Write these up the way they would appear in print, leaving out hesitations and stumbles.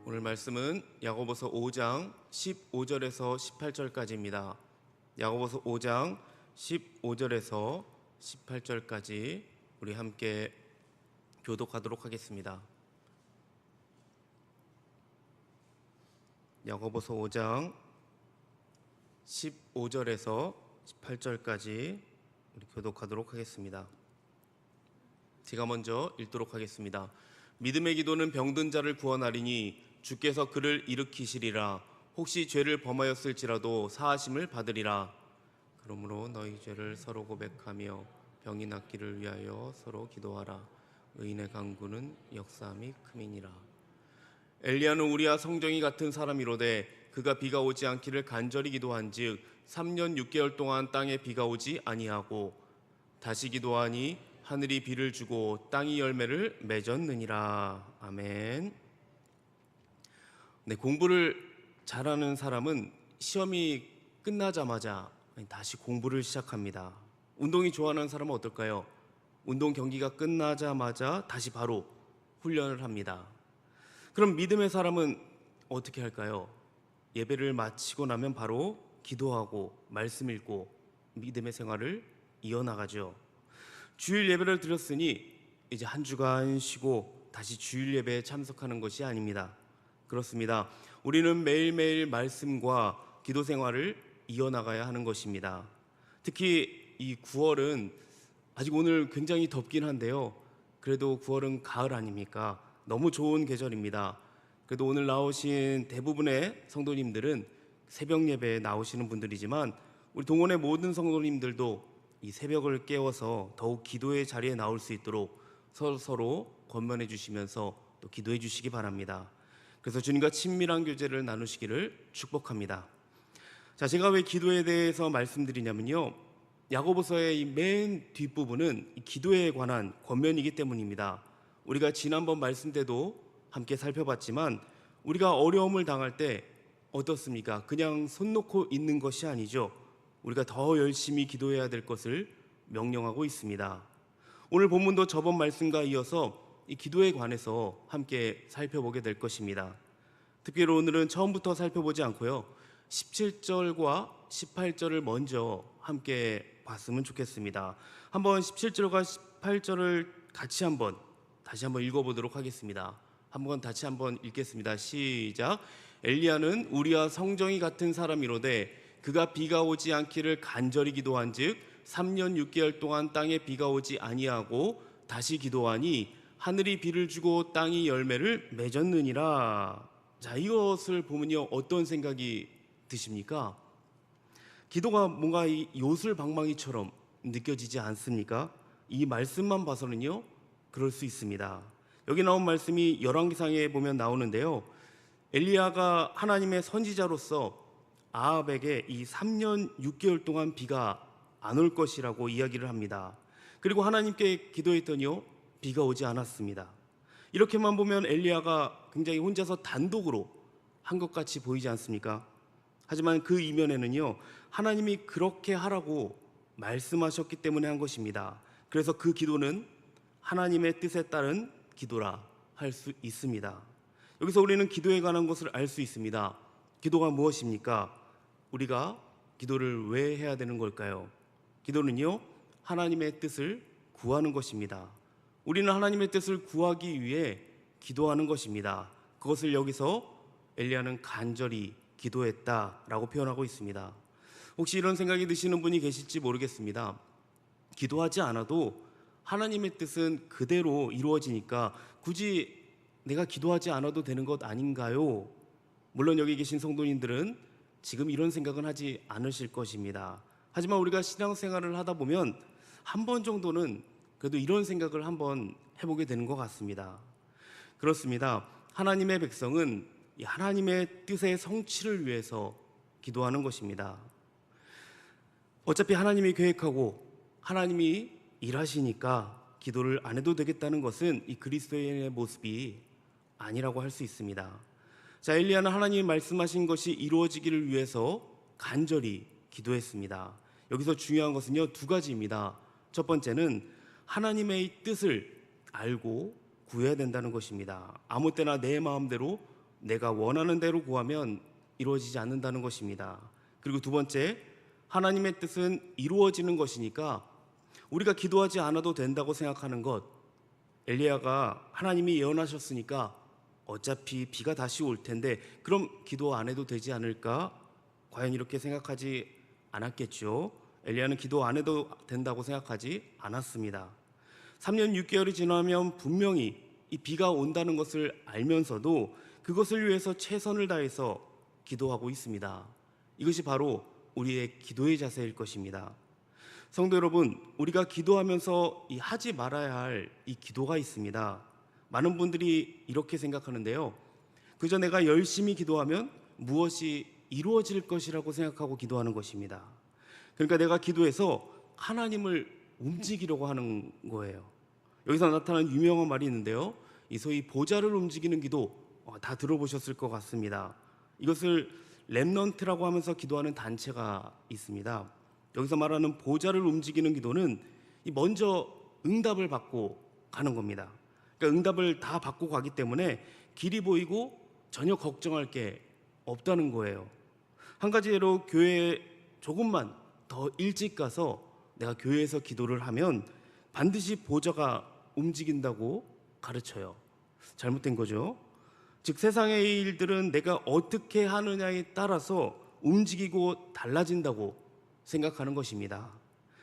오늘 말씀은 야고보서 5장 15절에서 18절까지입니다. 야고보서 5장 15절에서 18절까지 우리 함께 교독하도록 하겠습니다. 야고보서 5장 15절에서 18절까지 우리 교독하도록 하겠습니다. 제가 먼저 읽도록 하겠습니다. 믿음의 기도는 병든 자를 구원하리니 주께서 그를 일으키시리라. 혹시 죄를 범하였을지라도 사하심을 받으리라. 그러므로 너희 죄를 서로 고백하며 병이 낫기를 위하여 서로 기도하라. 의인의 간구는 역사함이 큼이니라. 엘리야는 우리와 성정이 같은 사람이로되 그가 비가 오지 않기를 간절히 기도한즉 3년 6개월 동안 땅에 비가 오지 아니하고 다시 기도하니 하늘이 비를 주고 땅이 열매를 맺었느니라. 아멘. 네, 공부를 잘하는 사람은 시험이 끝나자마자 다시 공부를 시작합니다. 운동이 좋아하는 사람은 어떨까요? 운동 경기가 끝나자마자 다시 바로 훈련을 합니다. 그럼 믿음의 사람은 어떻게 할까요? 예배를 마치고 나면 바로 기도하고 말씀 읽고 믿음의 생활을 이어나가죠. 주일 예배를 드렸으니 이제 한 주간 쉬고 다시 주일 예배에 참석하는 것이 아닙니다. 그렇습니다. 우리는 매일매일 말씀과 기도 생활을 이어나가야 하는 것입니다. 특히 이 9월은 아직 오늘 굉장히 덥긴 한데요. 그래도 9월은 가을 아닙니까? 너무 좋은 계절입니다. 그래도 오늘 나오신 대부분의 성도님들은 새벽 예배에 나오시는 분들이지만 우리 동원의 모든 성도님들도 이 새벽을 깨워서 더욱 기도의 자리에 나올 수 있도록 서로 권면해 주시면서 또 기도해 주시기 바랍니다. 그래서 주님과 친밀한 교제를 나누시기를 축복합니다. 자, 제가 왜 기도에 대해서 말씀드리냐면요, 야고보서의 이 맨 뒷부분은 이 기도에 관한 권면이기 때문입니다. 우리가 지난번 말씀 때도 함께 살펴봤지만 우리가 어려움을 당할 때 어떻습니까? 그냥 손 놓고 있는 것이 아니죠. 우리가 더 열심히 기도해야 될 것을 명령하고 있습니다. 오늘 본문도 저번 말씀과 이어서 이 기도에 관해서 함께 살펴보게 될 것입니다. 특별히 오늘은 처음부터 살펴보지 않고요, 17절과 18절을 먼저 함께 봤으면 좋겠습니다. 한번 17절과 18절을 같이 다시 한번 읽어보도록 하겠습니다. 다시 한번 읽겠습니다. 시작. 엘리야는 우리와 성정이 같은 사람이로되 그가 비가 오지 않기를 간절히 기도한즉 3년 6개월 동안 땅에 비가 오지 아니하고 다시 기도하니 하늘이 비를 주고 땅이 열매를 맺었느니라. 자, 이것을 보면요, 어떤 생각이 드십니까? 기도가 뭔가 이 요술방망이처럼 느껴지지 않습니까? 이 말씀만 봐서는요, 그럴 수 있습니다. 여기 나온 말씀이 열왕기상에 보면 나오는데요, 엘리야가 하나님의 선지자로서 아합에게 이 3년 6개월 동안 비가 안 올 것이라고 이야기를 합니다. 그리고 하나님께 기도했더니요, 비가 오지 않았습니다. 이렇게만 보면 엘리야가 굉장히 혼자서 단독으로 한 것 같이 보이지 않습니까? 하지만 그 이면에는요, 하나님이 그렇게 하라고 말씀하셨기 때문에 한 것입니다. 그래서 그 기도는 하나님의 뜻에 따른 기도라 할 수 있습니다. 여기서 우리는 기도에 관한 것을 알 수 있습니다. 기도가 무엇입니까? 우리가 기도를 왜 해야 되는 걸까요? 기도는요, 하나님의 뜻을 구하는 것입니다. 우리는 하나님의 뜻을 구하기 위해 기도하는 것입니다. 그것을 여기서 엘리야는 간절히 기도했다라고 표현하고 있습니다. 혹시 이런 생각이 드시는 분이 계실지 모르겠습니다. 기도하지 않아도 하나님의 뜻은 그대로 이루어지니까 굳이 내가 기도하지 않아도 되는 것 아닌가요? 물론 여기 계신 성도님들은 지금 이런 생각은 하지 않으실 것입니다. 하지만 우리가 신앙생활을 하다 보면 한 번 정도는 그래도 이런 생각을 한번 해보게 되는 것 같습니다. 그렇습니다. 하나님의 백성은 하나님의 뜻의 성취를 위해서 기도하는 것입니다. 어차피 하나님이 계획하고 하나님이 일하시니까 기도를 안 해도 되겠다는 것은 이 그리스도인의 모습이 아니라고 할 수 있습니다. 자, 엘리야는 하나님이 말씀하신 것이 이루어지기를 위해서 간절히 기도했습니다. 여기서 중요한 것은요, 두 가지입니다. 첫 번째는 하나님의 뜻을 알고 구해야 된다는 것입니다. 아무 때나 내 마음대로 내가 원하는 대로 구하면 이루어지지 않는다는 것입니다. 그리고 두 번째, 하나님의 뜻은 이루어지는 것이니까 우리가 기도하지 않아도 된다고 생각하는 것. 엘리야가 하나님이 예언하셨으니까 어차피 비가 다시 올 텐데 그럼 기도 안 해도 되지 않을까? 과연 이렇게 생각하지 않았겠죠. 엘리야는 기도 안 해도 된다고 생각하지 않았습니다. 3년 6개월이 지나면 분명히 이 비가 온다는 것을 알면서도 그것을 위해서 최선을 다해서 기도하고 있습니다. 이것이 바로 우리의 기도의 자세일 것입니다. 성도 여러분, 우리가 기도하면서 하지 말아야 할 이 기도가 있습니다. 많은 분들이 이렇게 생각하는데요. 그저 내가 열심히 기도하면 무엇이 이루어질 것이라고 생각하고 기도하는 것입니다. 그러니까 내가 기도해서 하나님을 움직이려고 하는 거예요. 여기서 나타나는 유명한 말이 있는데요. 이 소위 보좌를 움직이는 기도, 다 들어보셨을 것 같습니다. 이것을 렘넌트라고 하면서 기도하는 단체가 있습니다. 여기서 말하는 보좌를 움직이는 기도는 먼저 응답을 받고 가는 겁니다. 그러니까 응답을 다 받고 가기 때문에 길이 보이고 전혀 걱정할 게 없다는 거예요. 한 가지 예로 교회에 조금만 더 일찍 가서 내가 교회에서 기도를 하면 반드시 보좌가 움직인다고 가르쳐요. 잘못된 거죠. 즉 세상의 일들은 내가 어떻게 하느냐에 따라서 움직이고 달라진다고 생각하는 것입니다.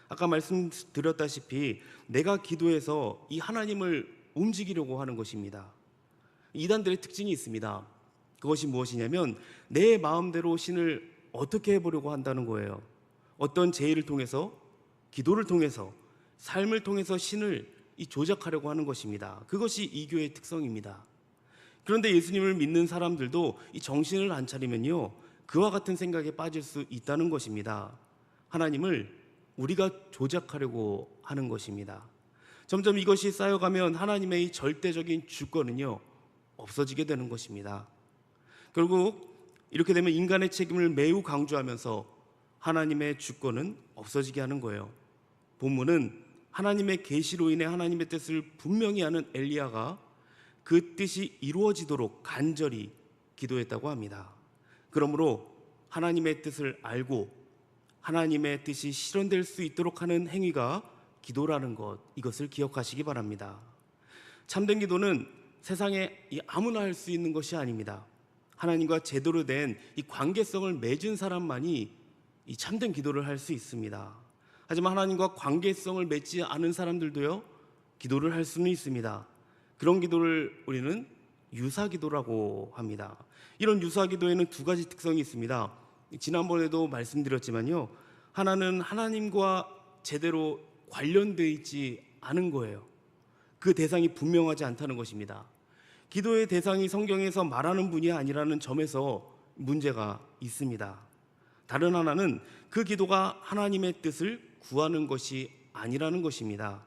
아까 말씀드렸다시피 내가 기도해서 이 하나님을 움직이려고 하는 것입니다. 이단들의 특징이 있습니다. 그것이 무엇이냐면 내 마음대로 신을 어떻게 해보려고 한다는 거예요. 어떤 제의를 통해서, 기도를 통해서, 삶을 통해서 신을 조작하려고 하는 것입니다. 그것이 이교의 특성입니다. 그런데 예수님을 믿는 사람들도 이 정신을 안 차리면요, 그와 같은 생각에 빠질 수 있다는 것입니다. 하나님을 우리가 조작하려고 하는 것입니다. 점점 이것이 쌓여가면 하나님의 이 절대적인 주권은요, 없어지게 되는 것입니다. 결국 이렇게 되면 인간의 책임을 매우 강조하면서 하나님의 주권은 없어지게 하는 거예요. 본문은 하나님의 계시로 인해 하나님의 뜻을 분명히 아는 엘리야가 그 뜻이 이루어지도록 간절히 기도했다고 합니다. 그러므로 하나님의 뜻을 알고 하나님의 뜻이 실현될 수 있도록 하는 행위가 기도라는 것, 이것을 기억하시기 바랍니다. 참된 기도는 세상에 아무나 할 수 있는 것이 아닙니다. 하나님과 제대로 된 이 관계성을 맺은 사람만이 이 참된 기도를 할 수 있습니다. 하지만 하나님과 관계성을 맺지 않은 사람들도요, 기도를 할 수는 있습니다. 그런 기도를 우리는 유사기도라고 합니다. 이런 유사기도에는 두 가지 특성이 있습니다. 지난번에도 말씀드렸지만요, 하나는 하나님과 제대로 관련되어 있지 않은 거예요. 그 대상이 분명하지 않다는 것입니다. 기도의 대상이 성경에서 말하는 분이 아니라는 점에서 문제가 있습니다. 다른 하나는 그 기도가 하나님의 뜻을 구하는 것이 아니라는 것입니다.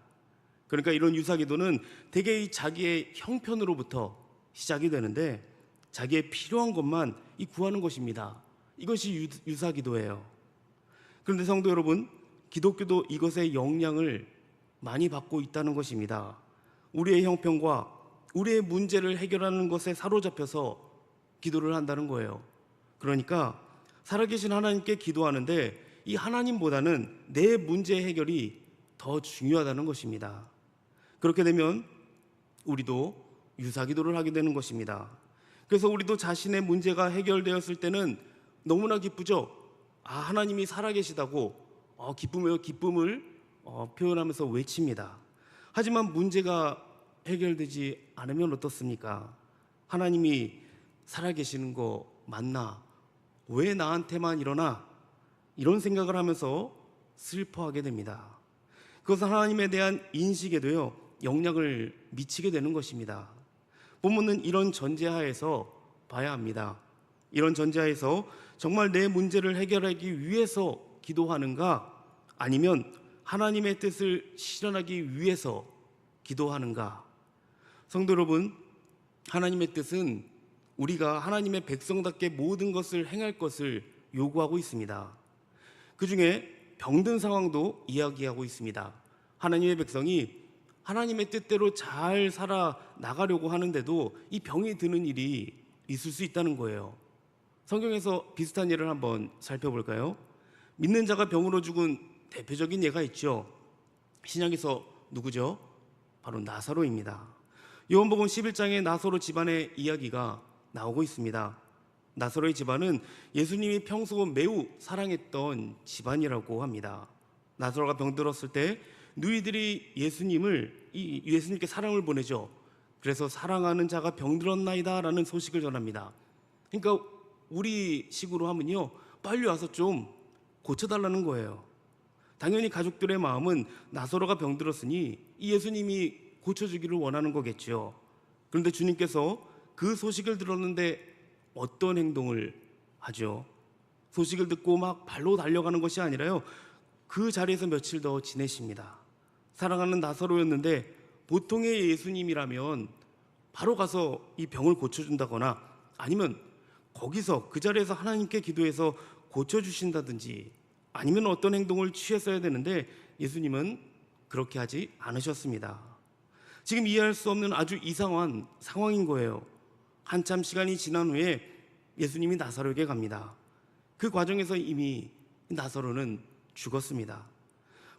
그러니까 이런 유사기도는 대개 자기의 형편으로부터 시작이 되는데 자기의 필요한 것만 구하는 것입니다. 이것이 유사기도예요. 그런데 성도 여러분, 기독교도 이것의 영향을 많이 받고 있다는 것입니다. 우리의 형편과 우리의 문제를 해결하는 것에 사로잡혀서 기도를 한다는 거예요. 그러니까 살아계신 하나님께 기도하는데 이 하나님보다는 내 문제 해결이 더 중요하다는 것입니다. 그렇게 되면 우리도 유사기도를 하게 되는 것입니다. 그래서 우리도 자신의 문제가 해결되었을 때는 너무나 기쁘죠. 하나님이 살아계시다고 기쁨을 표현하면서 외칩니다. 하지만 문제가 해결되지 않으면 어떻습니까? 하나님이 살아계시는 거 맞나? 왜 나한테만 일어나? 이런 생각을 하면서 슬퍼하게 됩니다. 그것은 하나님에 대한 인식에도요, 영향을 미치게 되는 것입니다. 본문은 이런 전제하에서 봐야 합니다. 이런 전제하에서 정말 내 문제를 해결하기 위해서 기도하는가? 아니면 하나님의 뜻을 실현하기 위해서 기도하는가? 성도 여러분, 하나님의 뜻은 우리가 하나님의 백성답게 모든 것을 행할 것을 요구하고 있습니다. 그 중에 병든 상황도 이야기하고 있습니다. 하나님의 백성이 하나님의 뜻대로 잘 살아나가려고 하는데도 이 병이 드는 일이 있을 수 있다는 거예요. 성경에서 비슷한 예를 한번 살펴볼까요? 믿는 자가 병으로 죽은 대표적인 예가 있죠. 신약에서 누구죠? 바로 나사로입니다. 요한복음 11장에 나사로 집안의 이야기가 나오고 있습니다. 나사로의 집안은 예수님이 평소 매우 사랑했던 집안이라고 합니다. 나사로가 병들었을 때 누이들이 예수님께 사랑을 보내죠. 그래서 사랑하는 자가 병들었나이다 라는 소식을 전합니다. 그러니까 우리 식으로 하면요, 빨리 와서 좀 고쳐달라는 거예요. 당연히 가족들의 마음은 나사로가 병들었으니 이 예수님이 고쳐주기를 원하는 거겠죠. 그런데 주님께서 그 소식을 들었는데 어떤 행동을 하죠? 소식을 듣고 막 발로 달려가는 것이 아니라요, 그 자리에서 며칠 더 지내십니다. 사랑하는 나사로였는데 보통의 예수님이라면 바로 가서 이 병을 고쳐준다거나 아니면 거기서 그 자리에서 하나님께 기도해서 고쳐주신다든지 아니면 어떤 행동을 취했어야 되는데 예수님은 그렇게 하지 않으셨습니다. 지금 이해할 수 없는 아주 이상한 상황인 거예요. 한참 시간이 지난 후에 예수님이 나사로에게 갑니다. 그 과정에서 이미 나사로는 죽었습니다.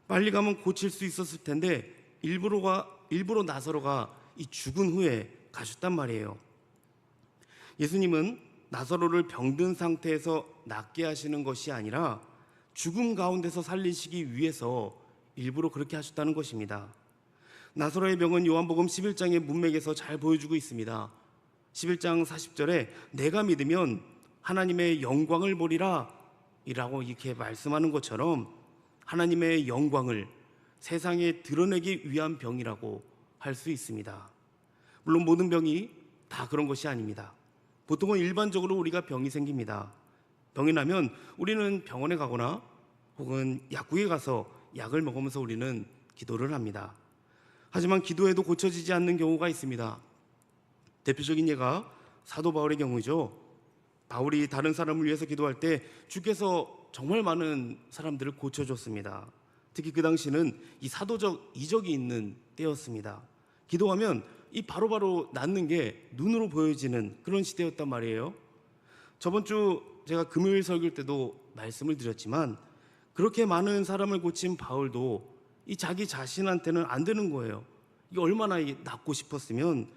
빨리 가면 고칠 수 있었을 텐데 일부러 나사로가 이 죽은 후에 가셨단 말이에요. 예수님은 나사로를 병든 상태에서 낫게 하시는 것이 아니라 죽음 가운데서 살리시기 위해서 일부러 그렇게 하셨다는 것입니다. 나사로의 병은 요한복음 11장의 문맥에서 잘 보여주고 있습니다. 11장 40절에 내가 믿으면 하나님의 영광을 보리라 이라고 이렇게 말씀하는 것처럼 하나님의 영광을 세상에 드러내기 위한 병이라고 할 수 있습니다. 물론 모든 병이 다 그런 것이 아닙니다. 보통은 일반적으로 우리가 병이 생깁니다. 병이 나면 우리는 병원에 가거나 혹은 약국에 가서 약을 먹으면서 우리는 기도를 합니다. 하지만 기도해도 고쳐지지 않는 경우가 있습니다. 대표적인 예가 사도 바울의 경우죠. 바울이 다른 사람을 위해서 기도할 때 주께서 정말 많은 사람들을 고쳐줬습니다. 특히 그 당시는 이 사도적 이적이 있는 때였습니다. 기도하면 이 바로바로 낫는 게 눈으로 보여지는 그런 시대였단 말이에요. 저번 주 제가 금요일 설교일 때도 말씀을 드렸지만 그렇게 많은 사람을 고친 바울도 이 자기 자신한테는 안 되는 거예요. 이게 얼마나 낫고 싶었으면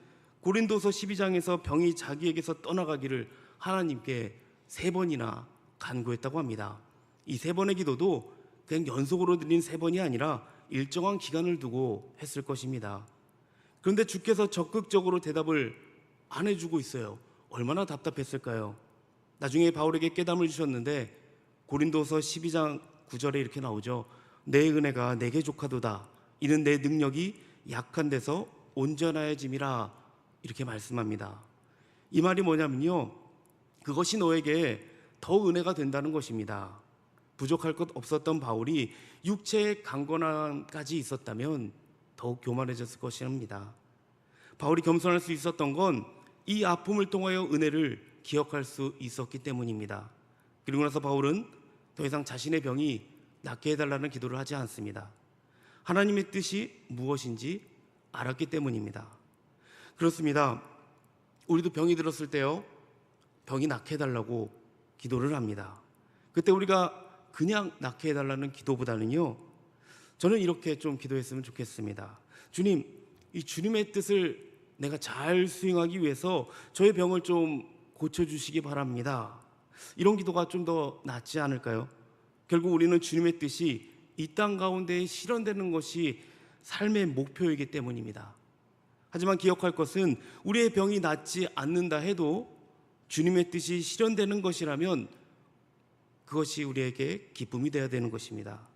고린도서 12장에서 병이 자기에게서 떠나가기를 하나님께 3번이나 간구했다고 합니다. 이 3번의 기도도 그냥 연속으로 드린 3번이 아니라 일정한 기간을 두고 했을 것입니다. 그런데 주께서 적극적으로 대답을 안 해주고 있어요. 얼마나 답답했을까요? 나중에 바울에게 깨달음을 주셨는데 고린도서 12장 9절에 이렇게 나오죠. 내 은혜가 내게 족하도다. 이는 내 능력이 약한 데서 온전하여짐이라 이렇게 말씀합니다. 이 말이 뭐냐면요, 그것이 너에게 더 은혜가 된다는 것입니다. 부족할 것 없었던 바울이 육체의 강건함까지 있었다면 더욱 교만해졌을 것입니다. 바울이 겸손할 수 있었던 건 이 아픔을 통하여 은혜를 기억할 수 있었기 때문입니다. 그리고 나서 바울은 더 이상 자신의 병이 낫게 해달라는 기도를 하지 않습니다. 하나님의 뜻이 무엇인지 알았기 때문입니다. 그렇습니다. 우리도 병이 들었을 때요, 병이 낫게 해달라고 기도를 합니다. 그때 우리가 그냥 낫게 해달라는 기도보다는요, 저는 이렇게 좀 기도했으면 좋겠습니다. 주님, 이 주님의 뜻을 내가 잘 수행하기 위해서 저의 병을 좀 고쳐주시기 바랍니다. 이런 기도가 좀 더 낫지 않을까요? 결국 우리는 주님의 뜻이 이 땅 가운데 실현되는 것이 삶의 목표이기 때문입니다. 하지만 기억할 것은 우리의 병이 낫지 않는다 해도 주님의 뜻이 실현되는 것이라면 그것이 우리에게 기쁨이 되어야 되는 것입니다.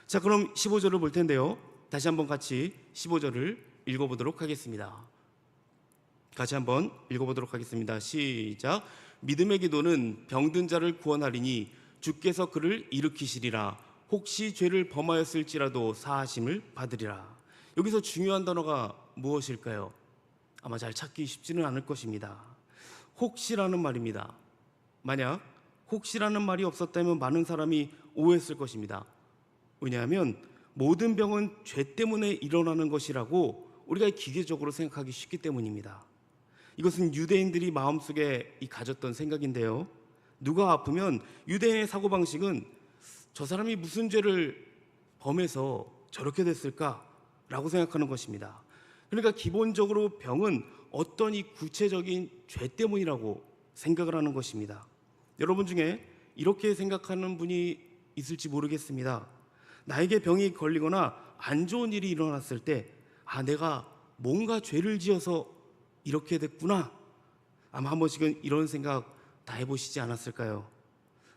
자, 그럼 15절을 볼 텐데요, 다시 한번 같이 15절을 읽어보도록 하겠습니다. 같이 한번 읽어보도록 하겠습니다. 시작. 믿음의 기도는 병든 자를 구원하리니 주께서 그를 일으키시리라. 혹시 죄를 범하였을지라도 사하심을 받으리라. 여기서 중요한 단어가 무엇일까요? 아마 잘 찾기 쉽지는 않을 것입니다. 혹시라는 말입니다. 만약 혹시라는 말이 없었다면 많은 사람이 오해했을 것입니다. 왜냐하면 모든 병은 죄 때문에 일어나는 것이라고 우리가 기계적으로 생각하기 쉽기 때문입니다. 이것은 유대인들이 마음속에 가졌던 생각인데요. 누가 아프면 유대인의 사고방식은 저 사람이 무슨 죄를 범해서 저렇게 됐을까라고 생각하는 것입니다. 그러니까 기본적으로 병은 어떤 이 구체적인 죄 때문이라고 생각을 하는 것입니다. 여러분 중에 이렇게 생각하는 분이 있을지 모르겠습니다. 나에게 병이 걸리거나 안 좋은 일이 일어났을 때 내가 뭔가 죄를 지어서 이렇게 됐구나. 아마 한 번씩은 이런 생각 다 해보시지 않았을까요?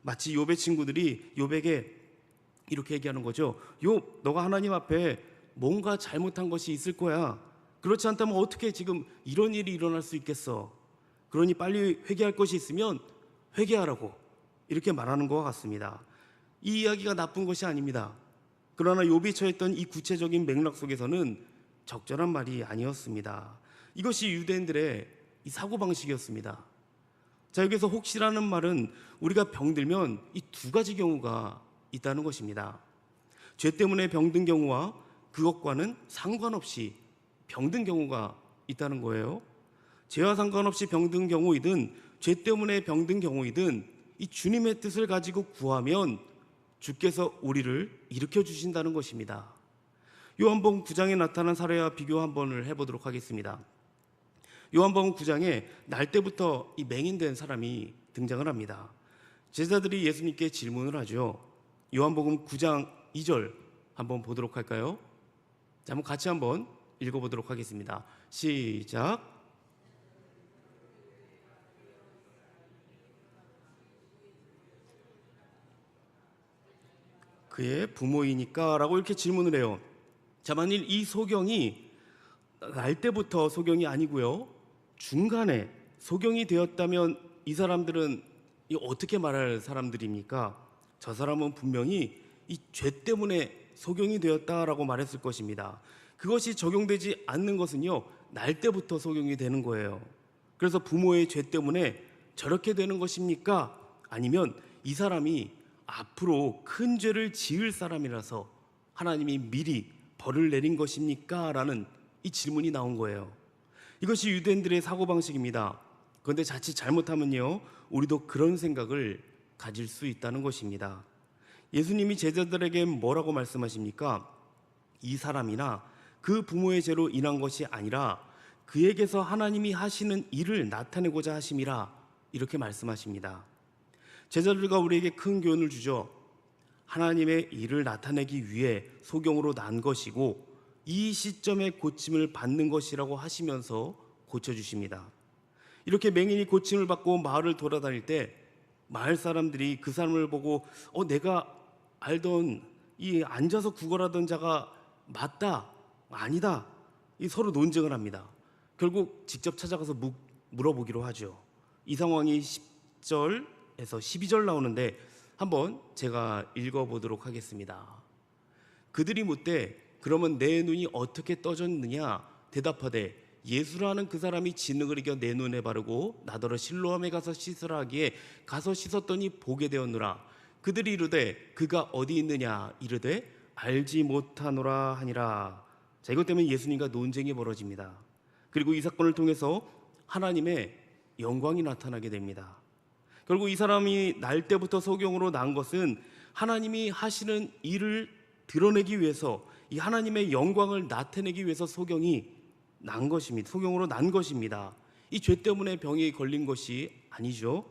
마치 욥의 친구들이 욥에게 이렇게 얘기하는 거죠. 욥, 너가 하나님 앞에 뭔가 잘못한 것이 있을 거야. 그렇지 않다면 어떻게 지금 이런 일이 일어날 수 있겠어? 그러니 빨리 회개할 것이 있으면 회개하라고 이렇게 말하는 것과 같습니다. 이 이야기가 나쁜 것이 아닙니다. 그러나 욥이 처했던 이 구체적인 맥락 속에서는 적절한 말이 아니었습니다. 이것이 유대인들의 이 사고방식이었습니다. 자, 여기서 혹시라는 말은 우리가 병들면 이 두 가지 경우가 있다는 것입니다. 죄 때문에 병든 경우와 그것과는 상관없이 병든 경우가 있다는 거예요. 죄와 상관없이 병든 경우이든 죄 때문에 병든 경우이든 이 주님의 뜻을 가지고 구하면 주께서 우리를 일으켜 주신다는 것입니다. 요한복음 9장에 나타난 사례와 비교 한번 해보도록 하겠습니다. 요한복음 9장에 날 때부터 이 맹인된 사람이 등장을 합니다. 제자들이 예수님께 질문을 하죠. 요한복음 9장 2절 한번 보도록 할까요? 자, 한번 같이 한번 읽어보도록 하겠습니다. 시작. 그의 부모이니까 라고 이렇게 질문을 해요. 자, 만일 이 소경이 날 때부터 소경이 아니고요, 중간에 소경이 되었다면 이 사람들은 어떻게 말할 사람들입니까? 저 사람은 분명히 이 죄 때문에 소경이 되었다라고 말했을 것입니다. 그것이 적용되지 않는 것은요, 날 때부터 소경이 되는 거예요. 그래서 부모의 죄 때문에 저렇게 되는 것입니까? 아니면 이 사람이 앞으로 큰 죄를 지을 사람이라서 하나님이 미리 벌을 내린 것입니까? 라는 이 질문이 나온 거예요. 이것이 유대인들의 사고방식입니다. 그런데 자칫 잘못하면요, 우리도 그런 생각을 가질 수 있다는 것입니다. 예수님이 제자들에게 뭐라고 말씀하십니까? 이 사람이나 그 부모의 죄로 인한 것이 아니라 그에게서 하나님이 하시는 일을 나타내고자 하심이라, 이렇게 말씀하십니다. 제자들과 우리에게 큰 교훈을 주죠. 하나님의 일을 나타내기 위해 소경으로 난 것이고 이 시점에 고침을 받는 것이라고 하시면서 고쳐주십니다. 이렇게 맹인이 고침을 받고 마을을 돌아다닐 때 마을 사람들이 그 사람을 보고 내가 알던 이 앉아서 구걸하던 자가 맞다, 아니다, 이 서로 논쟁을 합니다. 결국 직접 찾아가서 물어보기로 하죠. 이 상황이 10절에서 12절 나오는데 한번 제가 읽어보도록 하겠습니다. 그들이 묻되 그러면 내 눈이 어떻게 떠졌느냐? 대답하되 예수라는 그 사람이 진흙을 이겨 내 눈에 바르고 나더러 실로암에 가서 씻으라 하기에 가서 씻었더니 보게 되었노라. 그들이 이르되 그가 어디 있느냐? 이르되 알지 못하노라 하니라. 자, 이것 때문에 예수님과 논쟁이 벌어집니다. 그리고 이 사건을 통해서 하나님의 영광이 나타나게 됩니다. 결국 이 사람이 날 때부터 소경으로 난 것은 하나님이 하시는 일을 드러내기 위해서, 이 하나님의 영광을 나타내기 위해서 소경이 난 것입니다. 소경으로 난 것입니다. 이 죄 때문에 병이 걸린 것이 아니죠.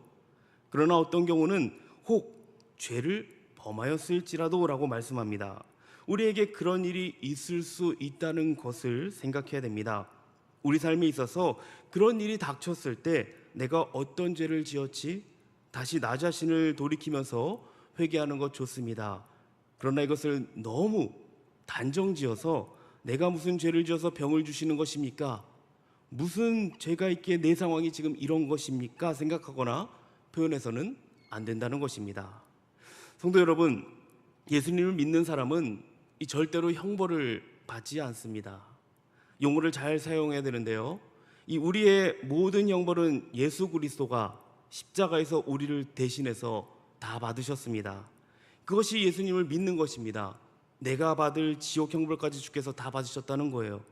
그러나 어떤 경우는 혹 죄를 범하였을지라도 라고 말씀합니다. 우리에게 그런 일이 있을 수 있다는 것을 생각해야 됩니다. 우리 삶에 있어서 그런 일이 닥쳤을 때 내가 어떤 죄를 지었지? 다시 나 자신을 돌이키면서 회개하는 것 좋습니다. 그러나 이것을 너무 단정지어서 내가 무슨 죄를 지어서 병을 주시는 것입니까? 무슨 죄가 있기에 내 상황이 지금 이런 것입니까? 생각하거나 표현해서는 안 된다는 것입니다. 성도 여러분, 예수님을 믿는 사람은 절대로 형벌을 받지 않습니다. 용어를 잘 사용해야 되는데요, 이 우리의 모든 형벌은 예수 그리스도가 십자가에서 우리를 대신해서 다 받으셨습니다. 그것이 예수님을 믿는 것입니다. 내가 받을 지옥 형벌까지 주께서 다 받으셨다는 거예요.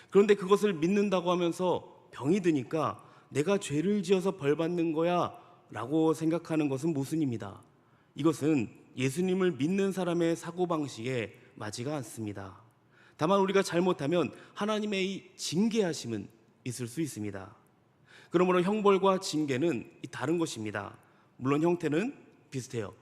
그런데 그것을 믿는다고 하면서 병이 드니까 내가 죄를 지어서 벌 받는 거야 라고 생각하는 것은 모순입니다. 이것은 예수님을 믿는 사람의 사고방식에 맞지가 않습니다. 다만 우리가 잘못하면 하나님의 이 징계하심은 있을 수 있습니다. 그러므로 형벌과 징계는 다른 것입니다. 물론 형태는 비슷해요.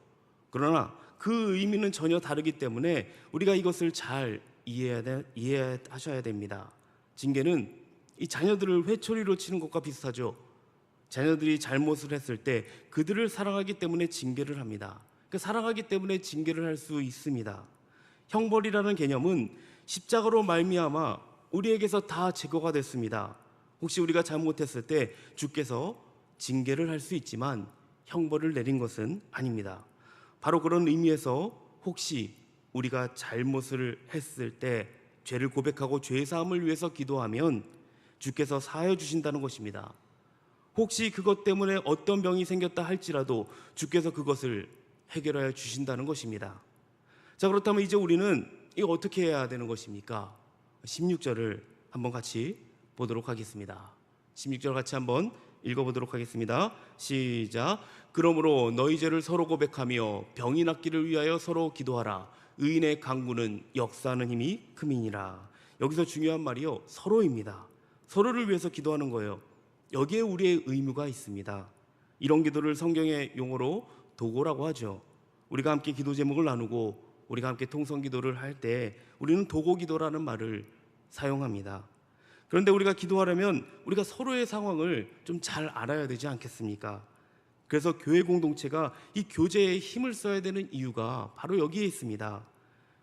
그러나 그 의미는 전혀 다르기 때문에 우리가 이것을 잘 이해하셔야 됩니다. 징계는 이 자녀들을 회초리로 치는 것과 비슷하죠. 자녀들이 잘못을 했을 때 그들을 사랑하기 때문에 징계를 합니다. 사랑하기 때문에 징계를 할 수 있습니다. 형벌이라는 개념은 십자가로 말미암아 우리에게서 다 제거가 됐습니다. 혹시 우리가 잘못했을 때 주께서 징계를 할 수 있지만 형벌을 내린 것은 아닙니다. 바로 그런 의미에서 혹시 우리가 잘못을 했을 때 죄를 고백하고 죄 사함을 위해서 기도하면 주께서 사하여 주신다는 것입니다. 혹시 그것 때문에 어떤 병이 생겼다 할지라도 주께서 그것을 해결하여 주신다는 것입니다. 자, 그렇다면 이제 우리는 이거 어떻게 해야 되는 것입니까? 16절을 한번 같이 보도록 하겠습니다. 16절 같이 한번 읽어보도록 하겠습니다. 시작. 그러므로 너희 죄를 서로 고백하며 병이 낫기를 위하여 서로 기도하라. 의인의 강구는 역사하는 힘이 큼이니라. 여기서 중요한 말이요, 서로입니다. 서로를 위해서 기도하는 거예요. 여기에 우리의 의무가 있습니다. 이런 기도를 성경의 용어로 도고라고 하죠. 우리가 함께 기도 제목을 나누고 우리가 함께 통성 기도를 할 때 우리는 도고 기도라는 말을 사용합니다. 그런데 우리가 기도하려면 우리가 서로의 상황을 좀 잘 알아야 되지 않겠습니까? 그래서 교회 공동체가 이 교제에 힘을 써야 되는 이유가 바로 여기에 있습니다.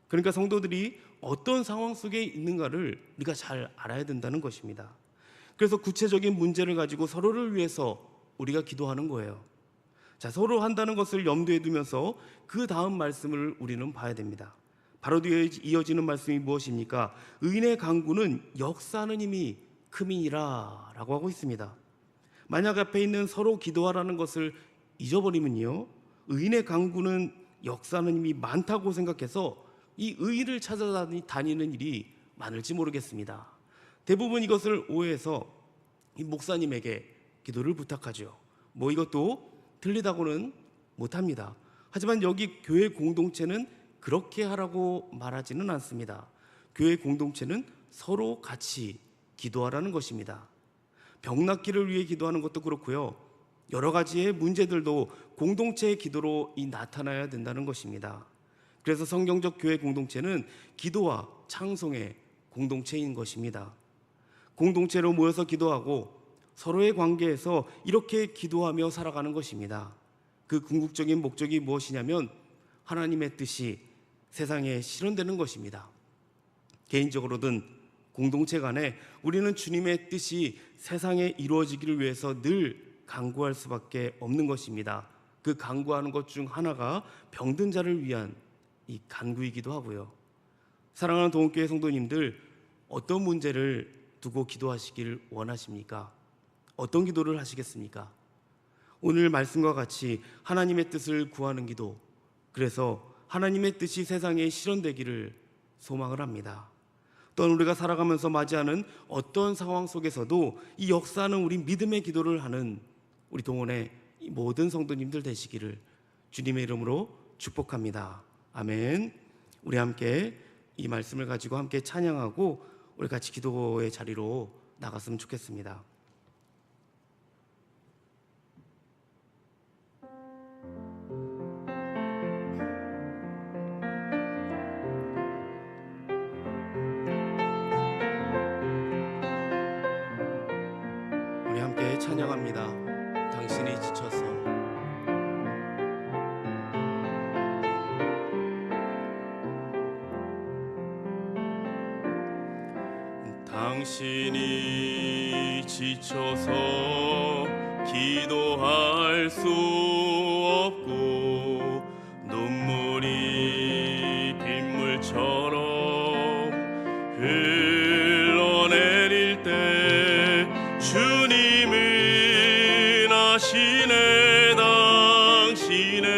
그러니까 성도들이 어떤 상황 속에 있는가를 우리가 잘 알아야 된다는 것입니다. 그래서 구체적인 문제를 가지고 서로를 위해서 우리가 기도하는 거예요. 자, 서로 한다는 것을 염두에 두면서 그 다음 말씀을 우리는 봐야 됩니다. 바로 뒤에 이어지는 말씀이 무엇입니까? 의인의 강구는 역사하는 힘이 큼이니라 라고 하고 있습니다. 만약 앞에 있는 서로 기도하라는 것을 잊어버리면요, 의인의 강구는 역사하는 힘이 많다고 생각해서 이 의인을 찾아다니는 일이 많을지 모르겠습니다. 대부분 이것을 오해해서 이 목사님에게 기도를 부탁하죠. 뭐 이것도 틀리다고는 못합니다. 하지만 여기 교회 공동체는 그렇게 하라고 말하지는 않습니다. 교회 공동체는 서로 같이 기도하라는 것입니다. 병 낫기를 위해 기도하는 것도 그렇고요, 여러 가지의 문제들도 공동체의 기도로 나타나야 된다는 것입니다. 그래서 성경적 교회 공동체는 기도와 찬송의 공동체인 것입니다. 공동체로 모여서 기도하고 서로의 관계에서 이렇게 기도하며 살아가는 것입니다. 그 궁극적인 목적이 무엇이냐면 하나님의 뜻이 세상에 실현되는 것입니다. 개인적으로든 공동체 간에 우리는 주님의 뜻이 세상에 이루어지기를 위해서 늘 간구할 수밖에 없는 것입니다. 그 간구하는 것 중 하나가 병든 자를 위한 이 간구이기도 하고요. 사랑하는 동국교회 성도님들, 어떤 문제를 두고 기도하시길 원하십니까? 어떤 기도를 하시겠습니까? 오늘 말씀과 같이 하나님의 뜻을 구하는 기도, 그래서 하나님의 뜻이 세상에 실현되기를 소망을 합니다. 또한 우리가 살아가면서 맞이하는 어떤 상황 속에서도 이 역사는 우리 믿음의 기도를 하는 우리 동원의 모든 성도님들 되시기를 주님의 이름으로 축복합니다. 아멘. 우리 함께 이 말씀을 가지고 함께 찬양하고 우리 같이 기도의 자리로 나갔으면 좋겠습니다. 우리 함께 찬양합니다. 당신이 지쳐서. 당신이 지쳐서 기도할 수 없고 눈물이 빗물처럼 흘러내릴 때 주님은 아시네. 당신의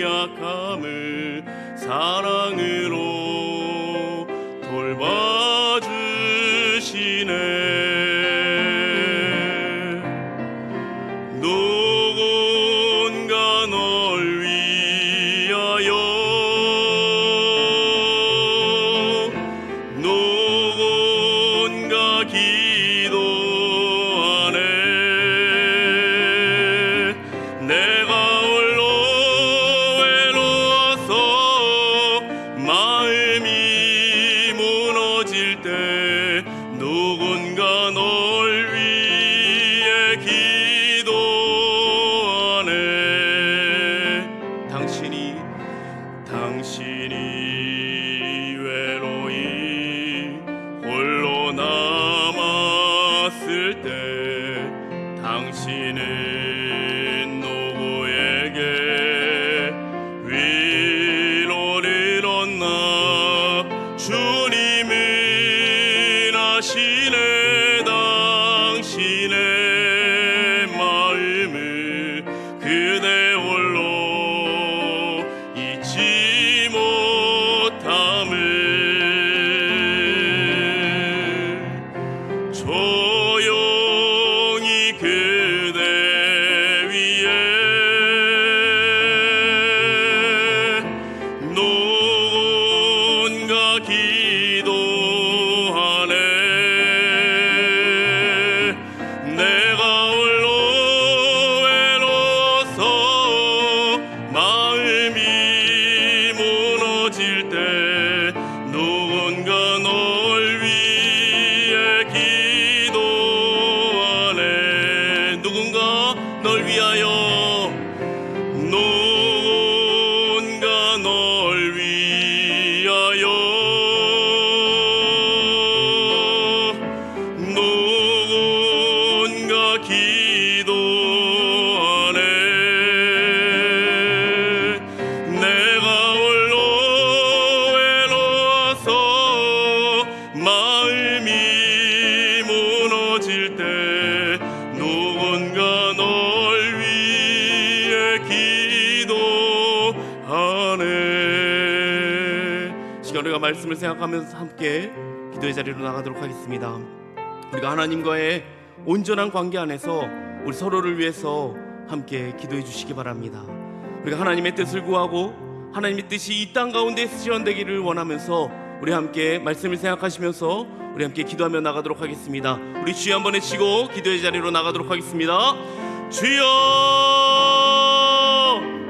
약함을 사랑으로 돌봐주시네. 누군가 널 위하여 누군가 기도하네. 내가 홀로 외로워서 마음이 무너질 때 누군가 널 위해 기도하네. 시간 우리가 말씀을 생각하면서 함께 기도의 자리로 나가도록 하겠습니다. 우리가 하나님과의 온전한 관계 안에서 우리 서로를 위해서 함께 기도해 주시기 바랍니다. 우리가 하나님의 뜻을 구하고 하나님의 뜻이 이 땅 가운데 실현되기를 원하면서 우리 함께 말씀을 생각하시면서 우리 함께 기도하며 나가도록 하겠습니다. 우리 주여 한번 외치고 기도의 자리로 나가도록 하겠습니다. 주여,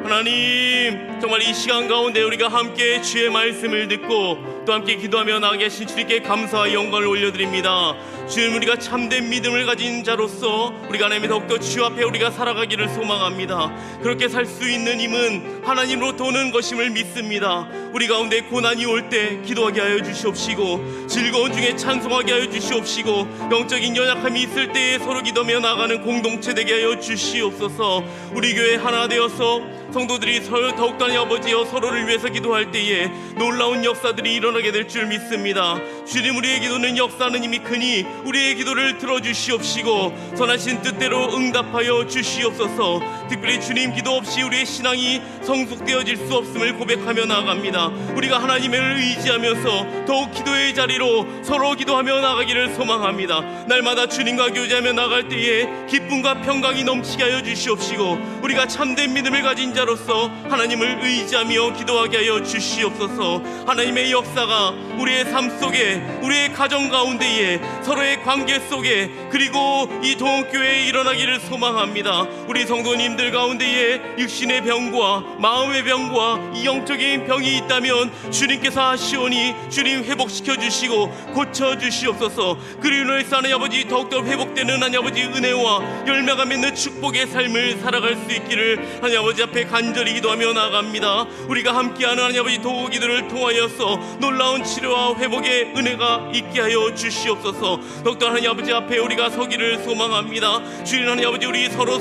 하나님, 정말 이 시간 가운데 우리가 함께 주의 말씀을 듣고 또 함께 기도하며 나가게 하신 주님께 감사와 영광을 올려드립니다. 주님, 우리가 참된 믿음을 가진 자로서 우리가 하나님의 더욱더 주 앞에 우리가 살아가기를 소망합니다. 그렇게 살 수 있는 힘은 하나님으로부터 오는 것임을 믿습니다. 우리 가운데 고난이 올 때 기도하게 하여 주시옵시고, 즐거운 중에 찬송하게 하여 주시옵시고, 영적인 연약함이 있을 때에 서로 기도하며 나가는 공동체 되게 하여 주시옵소서. 우리 교회 하나 되어서 성도들이 더욱더 아버지여 서로를 위해서 기도할 때에 놀라운 역사들이 일어나게 될 줄 믿습니다. 주님, 우리의 기도는 역사하는 힘이 크니 우리의 기도를 들어주시옵시고 선하신 뜻대로 응답하여 주시옵소서. 특별히 주님, 기도 없이 우리의 신앙이 성숙되어질 수 없음을 고백하며 나아갑니다. 우리가 하나님을 의지하면서 더욱 기도의 자리로 서로 기도하며 나가기를 소망합니다. 날마다 주님과 교제하며 나갈 때에 기쁨과 평강이 넘치게 하여 주시옵시고, 우리가 참된 믿음을 가진 자로서 하나님을 의지하며 기도하게 하여 주시옵소서. 하나님의 역사가 우리의 삶 속에, 우리의 가정 가운데에, 서로의 관계 속에, 그리고 이 동교회에 일어나기를 소망합니다. 우리 성도님들 가운데에 육신의 병과 마음의 병과 이 영적인 병이 있다면 주님께서 하시오니 주님 회복시켜 주시고 고쳐 주시옵소서. 그리로 인해서 하나님 아버지 더욱더 회복되는 하나님 아버지 은혜와 열매가 맺는 축복의 삶을 살아갈 수 있기를 하나님 아버지 앞에 간절히 기도하며 나아갑니다. 우리가 함께하는 하나님 아버지 도구 기도를 통하여서 놀라운 치료와 회복의 은혜가 있게 하여 주시옵소서. 더욱더 하나님 아버지 앞에 우리가 서기를 소망합니다. 주님, 하나님 아버지, 우리 서로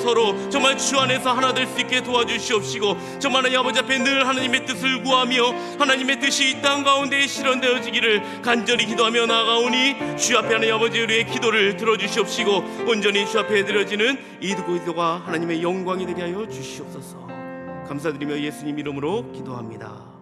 정말 주 안에서 하나 될 수 있게 도와주시옵시고, 정말 하나님 아버지 앞에 늘 하나님의 뜻을 구하며 하나님의 뜻이 이 땅 가운데 실현되어지기를 간절히 기도하며 나아가오니 주 앞에 하나님 아버지 우리의 기도를 들어주시옵시고 온전히 주 앞에 드려지는 이 기도가 하나님의 영광이 되게 하여 주시옵소서. 감사드리며 예수님 이름으로 기도합니다.